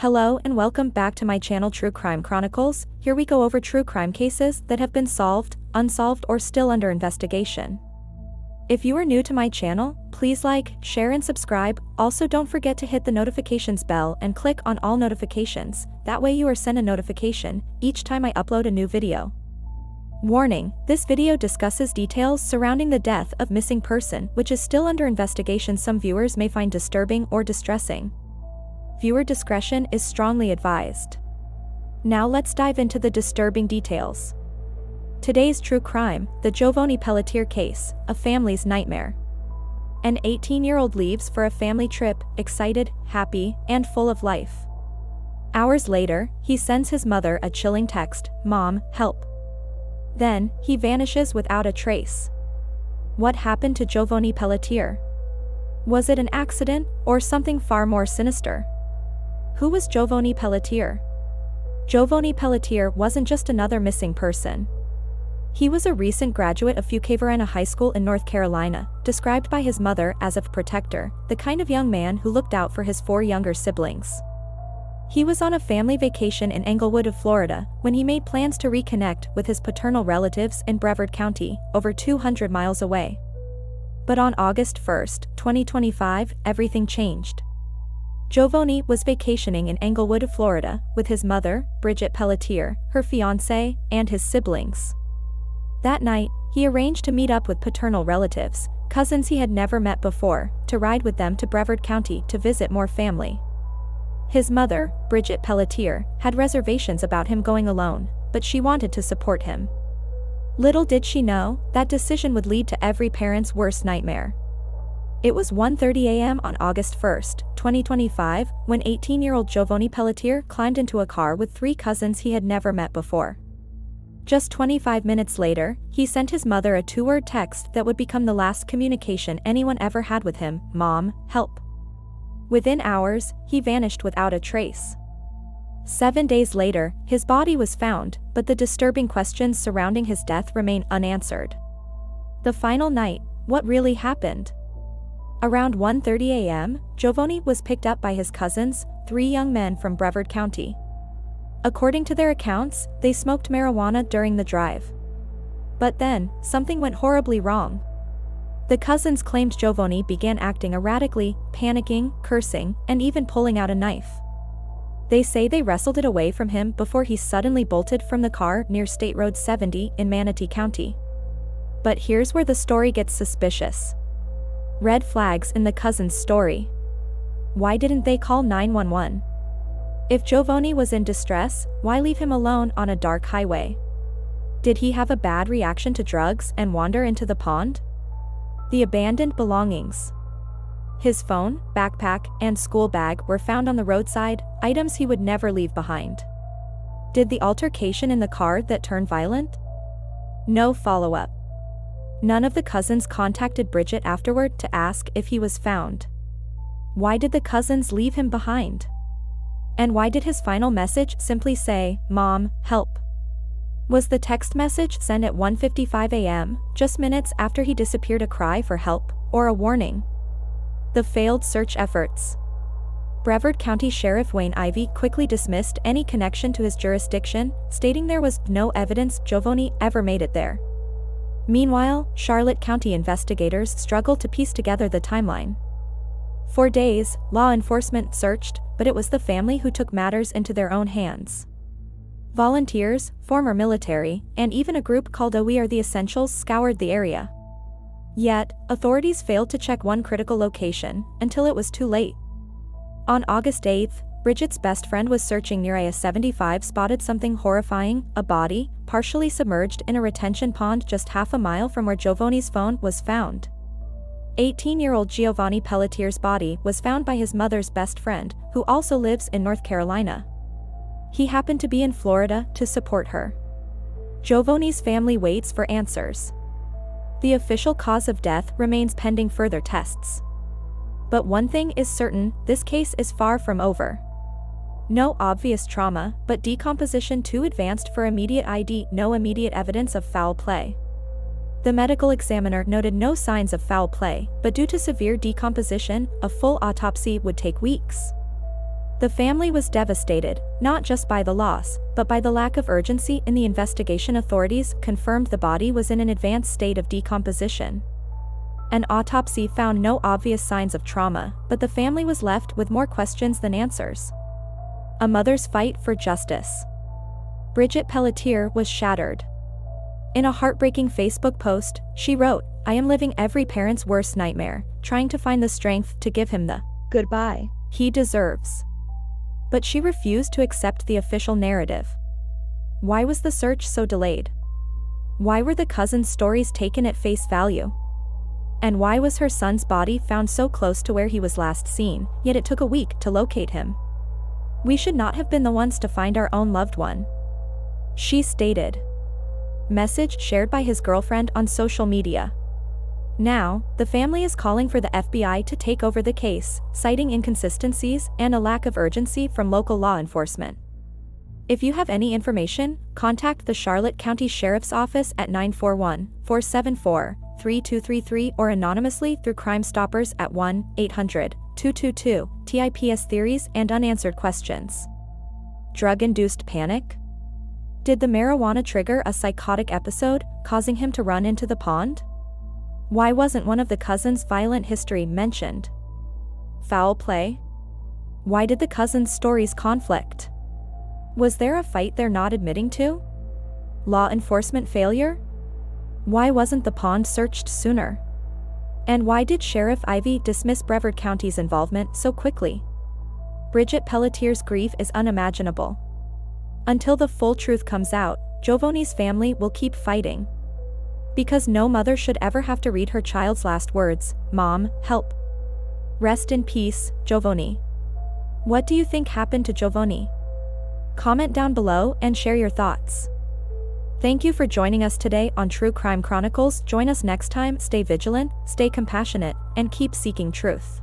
Hello and welcome back to my channel True Crime Chronicles. Here we go over true crime cases that have been solved, unsolved or still under investigation. If you are new to my channel, please like, share and subscribe. Also don't forget to hit the notifications bell and click on all notifications, that way you are sent a notification each time I upload a new video. Warning, this video discusses details surrounding the death of missing person which is still under investigation. Some viewers may find disturbing or distressing. Viewer discretion is strongly advised. Now let's dive into the disturbing details. Today's true crime, the Giovonni Pelletier case, a family's nightmare. An 18-year-old leaves for a family trip, excited, happy, and full of life. Hours later, he sends his mother a chilling text, "Mom, help." Then, he vanishes without a trace. What happened to Giovonni Pelletier? Was it an accident, or something far more sinister? Who was Giovonni Pelletier? Giovonni Pelletier wasn't just another missing person. He was a recent graduate of Pelletier High School in North Carolina, described by his mother as a protector, the kind of young man who looked out for his 4 younger siblings. He was on a family vacation in Englewood, Florida, when he made plans to reconnect with his paternal relatives in Brevard County, over 200 miles away. But on August 1, 2025, everything changed. Giovonni was vacationing in Englewood, Florida, with his mother, Bridget Pelletier, her fiancé, and his siblings. That night, he arranged to meet up with paternal relatives, cousins he had never met before, to ride with them to Brevard County to visit more family. His mother, Bridget Pelletier, had reservations about him going alone, but she wanted to support him. Little did she know, that decision would lead to every parent's worst nightmare. It was 1:30 a.m. on August 1, 2025, when 18-year-old Giovonni Pelletier climbed into a car with 3 cousins he had never met before. Just 25 minutes later, he sent his mother a 2-word text that would become the last communication anyone ever had with him, "Mom, help." Within hours, he vanished without a trace. 7 days later, his body was found, but the disturbing questions surrounding his death remain unanswered. The final night, what really happened? Around 1:30 a.m., Giovonni was picked up by his cousins, 3 young men from Brevard County. According to their accounts, they smoked marijuana during the drive. But then, something went horribly wrong. The cousins claimed Giovonni began acting erratically, panicking, cursing, and even pulling out a knife. They say they wrestled it away from him before he suddenly bolted from the car near State Road 70 in Manatee County. But here's where the story gets suspicious. Red flags in the cousins' story. Why didn't they call 911? If Giovonni was in distress, why leave him alone on a dark highway? Did he have a bad reaction to drugs and wander into the pond? The abandoned belongings. His phone, backpack, and school bag were found on the roadside, items he would never leave behind. Did the altercation in the car that turned violent? No follow-up. None of the cousins contacted Bridget afterward to ask if he was found. Why did the cousins leave him behind? And why did his final message simply say, "Mom, help"? Was the text message sent at 1:55 a.m., just minutes after he disappeared, a cry for help, or a warning? The failed search efforts. Brevard County Sheriff Wayne Ivey quickly dismissed any connection to his jurisdiction, stating there was no evidence Giovonni ever made it there. Meanwhile, Charlotte County investigators struggled to piece together the timeline. For days, law enforcement searched, but it was the family who took matters into their own hands. Volunteers, former military, and even a group called We Are the Essentials scoured the area. Yet, authorities failed to check one critical location, until it was too late. On August 8, Bridget's best friend was searching near I-75, spotted something horrifying, a body, partially submerged in a retention pond just half a mile from where Giovonni's phone was found. 18-year-old Giovonni Pelletier's body was found by his mother's best friend, who also lives in North Carolina. He happened to be in Florida to support her. Giovonni's family waits for answers. The official cause of death remains pending further tests. But one thing is certain, this case is far from over. No obvious trauma, but decomposition too advanced for immediate ID, no immediate evidence of foul play. The medical examiner noted no signs of foul play, but due to severe decomposition, a full autopsy would take weeks. The family was devastated, not just by the loss, but by the lack of urgency in the investigation. Authorities confirmed the body was in an advanced state of decomposition. An autopsy found no obvious signs of trauma, but the family was left with more questions than answers. A mother's fight for justice. Bridget Pelletier was shattered. In a heartbreaking Facebook post, she wrote, "I am living every parent's worst nightmare, trying to find the strength to give him the goodbye he deserves." But she refused to accept the official narrative. Why was the search so delayed? Why were the cousins' stories taken at face value? And why was her son's body found so close to where he was last seen, yet it took a week to locate him? "We should not have been the ones to find our own loved one," she stated. Message shared by his girlfriend on social media. Now, the family is calling for the FBI to take over the case, citing inconsistencies and a lack of urgency from local law enforcement. If you have any information, contact the Charlotte County Sheriff's Office at 941-474-3233 or anonymously through Crime Stoppers at 1-800-222-TIPS. Theories and unanswered questions. Drug-induced panic? Did the marijuana trigger a psychotic episode, causing him to run into the pond? Why wasn't one of the cousins' violent history mentioned? Foul play? Why did the cousins' stories conflict? Was there a fight they're not admitting to? Law enforcement failure? Why wasn't the pond searched sooner? And why did Sheriff Ivy dismiss Brevard County's involvement so quickly? Bridget Pelletier's grief is unimaginable. Until the full truth comes out, Giovonni's family will keep fighting. Because no mother should ever have to read her child's last words, "Mom, help." Rest in peace, Giovonni. What do you think happened to Giovonni? Comment down below and share your thoughts. Thank you for joining us today on True Crime Chronicles. Join us next time. Stay vigilant, stay compassionate, and keep seeking truth.